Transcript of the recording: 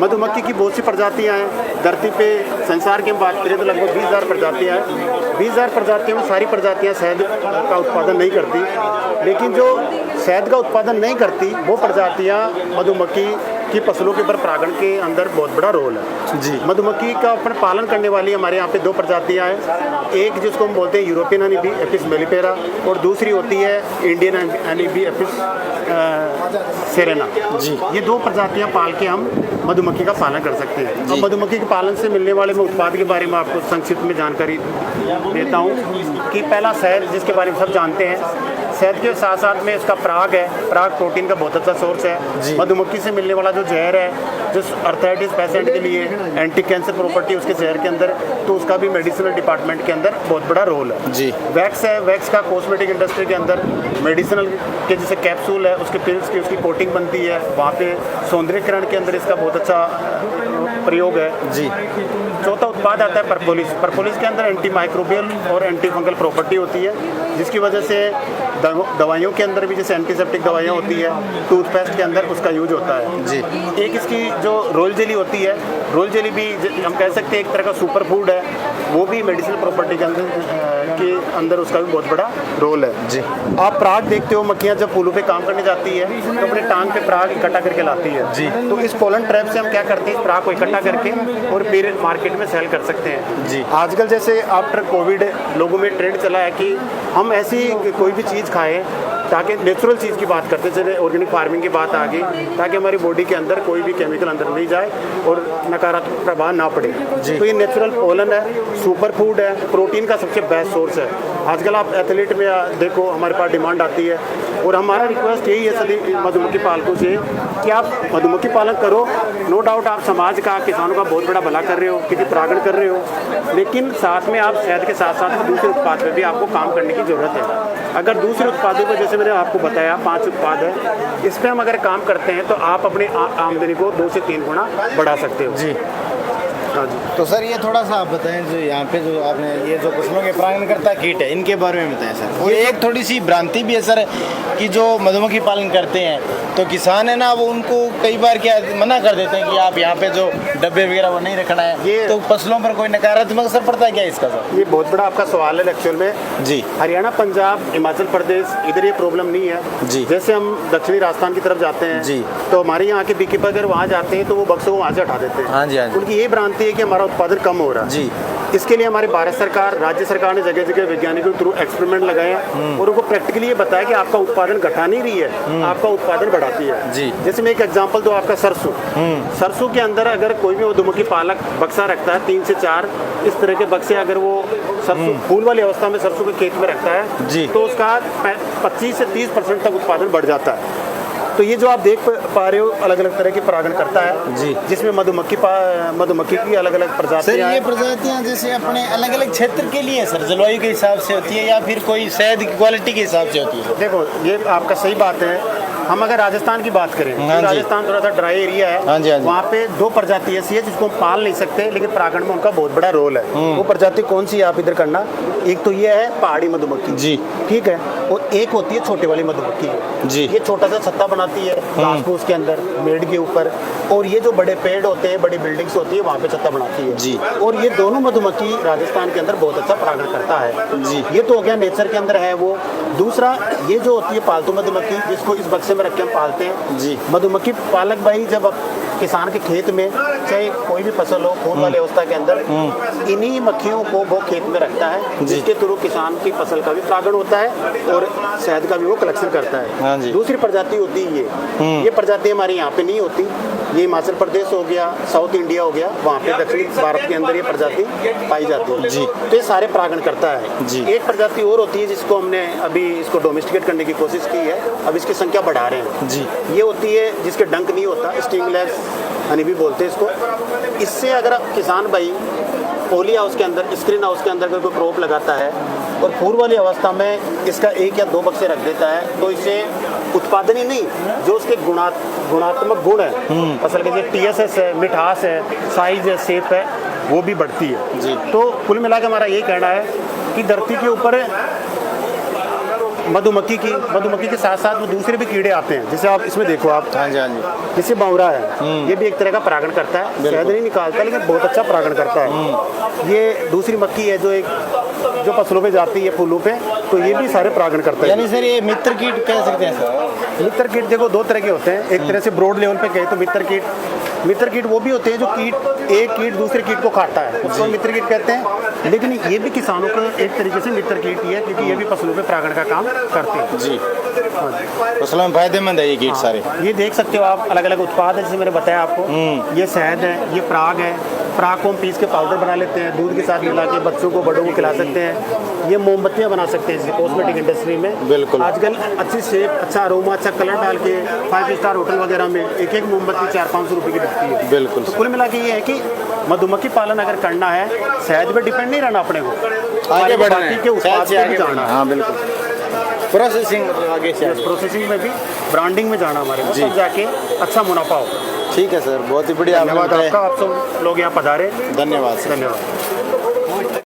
मधुमक्खी की बहुत सी प्रजातियाँ हैं धरती पे। संसार की हम बात करें तो लगभग 20,000 प्रजातियाँ हैं। 20,000 प्रजातियों में सारी प्रजातियाँ शहद का उत्पादन नहीं करती, लेकिन जो शहद का उत्पादन नहीं करती वो प्रजातियाँ मधुमक्खी की फसलों के ऊपर परागण के अंदर बहुत बड़ा रोल है जी। मधुमक्खी का अपन पालन करने वाली हमारे यहाँ पे दो प्रजातियाँ हैं। एक जिसको हम बोलते हैं European honey bee Apis mellifera, और दूसरी होती है Indian honey bee Apis cerana जी। ये दो प्रजातियाँ पाल के हम मधुमक्खी का पालन कर सकते हैं। जी। अब मधुमक्खी के पालन से मिलने वाले मैं उत्पाद के बारे में आपको संक्षिप्त में जानकारी देता हूँ कि पहला शहद, जिसके बारे में सब जानते हैं। शहद के साथ साथ में इसका पराग है। पराग प्रोटीन का बहुत अच्छा सोर्स है। मधुमक्खी से मिलने वाला जो जहर है, जो अर्थराइटिस पेशेंट के लिए एंटी कैंसर प्रॉपर्टी उसके जहर के अंदर, तो उसका भी मेडिसिनल डिपार्टमेंट के अंदर बहुत बड़ा रोल है जी। वैक्स है, वैक्स का कॉस्मेटिक इंडस्ट्री के अंदर मेडिसिनल के जैसे कैप्सूल है, उसके पिल्स की उसकी कोटिंग बनती है, वहाँ पे सौंदर्यकरण के अंदर इसका बहुत अच्छा प्रयोग है जी। चौथा उत्पाद आता है परपोलिस। परपोलिस के अंदर एंटी माइक्रोबियल और एंटी फंगल प्रॉपर्टी होती है, जिसकी वजह से दवाइयों के अंदर भी जैसे एंटीसेप्टिक दवाइयाँ होती है, टूथपेस्ट के अंदर उसका यूज होता है जी। एक इसकी जो रोल जेली होती है, रोल जेली भी हम कह सकते हैं एक तरह का सुपर फूड है, वो भी मेडिसिनल प्रॉपर्टी के अंदर उसका भी बहुत बड़ा रोल है जी। आप पराग देखते हो, मक्खियाँ जब फूलों पे काम करने जाती है तो अपने टांग पे पराग इकट्ठा करके लाती है जी। तो इस पोलन ट्रैप से हम क्या करते हैं, इस पराग को इकट्ठा करके और फिर मार्केट में सेल कर सकते हैं जी। आजकल जैसे आफ्टर कोविड लोगों में ट्रेंड चला है कि हम ऐसी कोई भी चीज़ खाएं ताकि नेचुरल चीज़ की बात करते हैं, जैसे ऑर्गेनिक फार्मिंग की बात आ गई, ताकि हमारी बॉडी के अंदर कोई भी केमिकल अंदर नहीं जाए और नकारात्मक प्रभाव ना पड़े। तो ये नेचुरल पोलन है, सुपर फूड है, प्रोटीन का सबसे बेस्ट सोर्स है। आजकल आप एथलीट में देखो हमारे पास डिमांड आती है, और हमारा रिक्वेस्ट यही है सभी मधुमक्खी पालकों से कि आप मधुमक्खी पालन करो। नो डाउट आप समाज का, किसानों का बहुत बड़ा भला कर रहे हो, क्योंकि परागण कर रहे हो, लेकिन साथ में आप शहद के साथ साथ दूसरे उत्पाद पर भी आपको काम करने की ज़रूरत है। अगर दूसरे उत्पादों पर, जैसे मैंने आपको बताया 5 उत्पाद है, इस पर हम अगर काम करते हैं तो आप अपने आमदनी को 2 से 3 गुना बढ़ा सकते हो जी। हाँ जी। तो सर ये थोड़ा सा आप बताएं, जो यहाँ पे जो आपने ये जो फसलों के परागणकर्ता कीट है, इनके बारे में बताएं सर। और एक थोड़ी सी भ्रांति भी है सर कि जो मधुमक्खी पालन करते हैं तो किसान है ना, वो उनको कई बार क्या मना कर देते हैं कि आप यहाँ पे जो डब्बे वगैरह वो नहीं रखना है, ये तो फसलों पर कोई नकारात्मक असर पड़ता है क्या इसका सर? ये बहुत बड़ा आपका सवाल है एक्चुअल में जी। हरियाणा, पंजाब, हिमाचल प्रदेश, इधर ये प्रॉब्लम नहीं है जी। जैसे हम दक्षिणी राजस्थान की तरफ जाते हैं जी। तो हमारे यहाँ के बीकीपर अगर वहाँ जाते हैं तो वो बक्सों को वहाँ से हटा देते हैं। हाँ जी, हाँ जी। उनकी ये भ्रांति है कि हमारा उत्पादन कम हो रहा है जी। इसके लिए हमारी भारत सरकार, राज्य सरकार ने जगह जगह वैज्ञानिकों के थ्रू एक्सपेरिमेंट लगाए हैं और उनको प्रैक्टिकली ये बताया कि आपका उत्पादन घटा नहीं रही है, आपका उत्पादन बढ़ाती है जी। जैसे मैं एक एग्जांपल दूं, आपका सरसों। सरसों के अंदर अगर कोई भी मधुमक्खी पालक बक्सा रखता है 3 से 4 इस तरह के बक्से, अगर वो सरसों फूल वाली अवस्था में सरसों के खेत में रखता है जी। तो उसका 25 से 30% तक उत्पादन बढ़ जाता है। तो ये जो आप देख पा रहे हो अलग अलग तरह की परागण करता है जी। जिसमें मधुमक्खी की अलग अलग सर प्रजातियां ये हैं। प्रजातियाँ जैसे अपने अलग अलग क्षेत्र के लिए सर जलवायु के हिसाब से होती है या फिर कोई शहद की क्वालिटी के हिसाब से होती है? देखो ये आपका सही बात है। हम अगर राजस्थान की बात करें हाँ तो जी। राजस्थान थोड़ा सा ड्राई एरिया है। हाँ जी, हाँ जी। वहाँ पे 2 प्रजाति ऐसी है जिसको हम पाल नहीं सकते, लेकिन परागण में उनका बहुत बड़ा रोल है। वो प्रजाति कौन सी है आप इधर करना, एक तो ये है पहाड़ी मधुमक्खी जी। ठीक है, और एक होती है छोटे वाली मधुमक्खी जी। ये छोटा सा छत्ता बनाती है घास फूस के अंदर मेड़ के ऊपर, और ये जो बड़े पेड़ होते हैं, बड़ी बिल्डिंग्स होती है, वहाँ पे छत्ता बनाती है जी। और ये दोनों मधुमक्खी राजस्थान के अंदर बहुत अच्छा परागण करता है जी। ये तो हो गया नेचर के अंदर है वो। दूसरा ये जो होती है पालतू मधुमक्खी, जिसको इस बक्से में रख के हम पालते हैं जी। मधुमक्खी पालक भाई जब किसान के खेत में चाहे कोई भी फसल हो फूल वाली अवस्था के अंदर, इन्हीं मक्खियों को वो खेत में रखता है, जिसके थ्रू किसान की फसल का भी परागण होता है और शहद का भी वो कलेक्शन करता हाँ है। जी। दूसरी प्रजाति होती है ये प्रजाति हमारे यहाँ पे नहीं होती, ये हिमाचल प्रदेश हो गया, साउथ इंडिया हो गया, वहाँ पे दक्षिण भारत के अंदर ये प्रजाति पाई जाती है जी। तो ये सारे परागण करता है जी। एक प्रजाति और होती है जिसको हमने अभी इसको डोमेस्टिकेट करने की कोशिश की है, अब इसकी संख्या बढ़ा रहे हैं जी। ये होती है जिसके डंक नहीं होता, स्टिंगलेस हनी भी बोलते हैं इसको। इससे अगर किसान भाई पोली हाउस के अंदर, स्क्रीन हाउस के अंदर अगर कोई क्रॉप लगाता है और फूल वाली अवस्था में इसका 1 या 2 बक्से रख देता है तो इससे उत्पादन ही नहीं, जो उसके गुणात्मक गुण है फसल के, TSS है, मिठास है, साइज है, शेप है, वो भी बढ़ती है जी। तो कुल मिला के हमारा यही कहना है कि धरती के ऊपर मधुमक्खी के साथ साथ वो दूसरे भी कीड़े आते हैं, जैसे आप इसमें देखो आप, हाँ जी हाँ जी। जैसे बावरा है, ये भी एक तरह का परागण करता है, शहद नहीं निकालता लेकिन बहुत अच्छा परागण करता है। ये दूसरी मक्खी है जो फसलों पे जाती है, फूलों पे, तो ये भी सारे परागण करता है। यानी सर ये मित्र कीट कह सकते हैं सर? मित्र कीट देखो दो तरह के होते हैं, एक तरह से ब्रॉड लेवल पे कहे तो मित्र कीट वो भी होते हैं जो एक कीट दूसरे कीट को खाता है, उसको मित्र कीट कहते हैं। लेकिन ये भी किसानों का एक तरीके से मित्र कीट ही है, क्योंकि ये भी फसलों पे परागण का काम करते हैं जी। हाँ जी। फसलों में फायदेमंद है ये कीट सारे। ये देख सकते हो आप, अलग अलग उत्पाद है, जैसे मैंने बताया आपको, ये शहद है, ये पराग है। पराग को हम पीस के पाउडर बना लेते हैं, दूध के साथ मिला के बच्चों को, बड़ों को खिला सकते हैं। ये मोमबत्तियाँ बना सकते हैं कॉस्मेटिक इंडस्ट्री में। बिल्कुल। आजकल अच्छी शेप, अच्छा अरोमा, अच्छा कलर डाल के 5 स्टार होटल वगैरह में एक मोमबत्ती 400-500 रुपये की बिकती है। बिल्कुल। तो कुल मिला के ये है कि मधुमक्खी पालन अगर करना है, शहद पे डिपेंड नहीं रहना अपने को, आगे बढ़ना है, बाकी के उत्पाद पे भी जाना है। हाँ बिल्कुल। प्रोसेसिंग आगे से आगे। प्रोसेसिंग में भी, ब्रांडिंग में जाना हमारे को, तब जाके अच्छा मुनाफा हो। ठीक है सर, बहुत ही बढ़िया। धन्यवाद आपका, आप सब लोग यहाँ पधारे। धन्यवाद सर। धन्यवाद।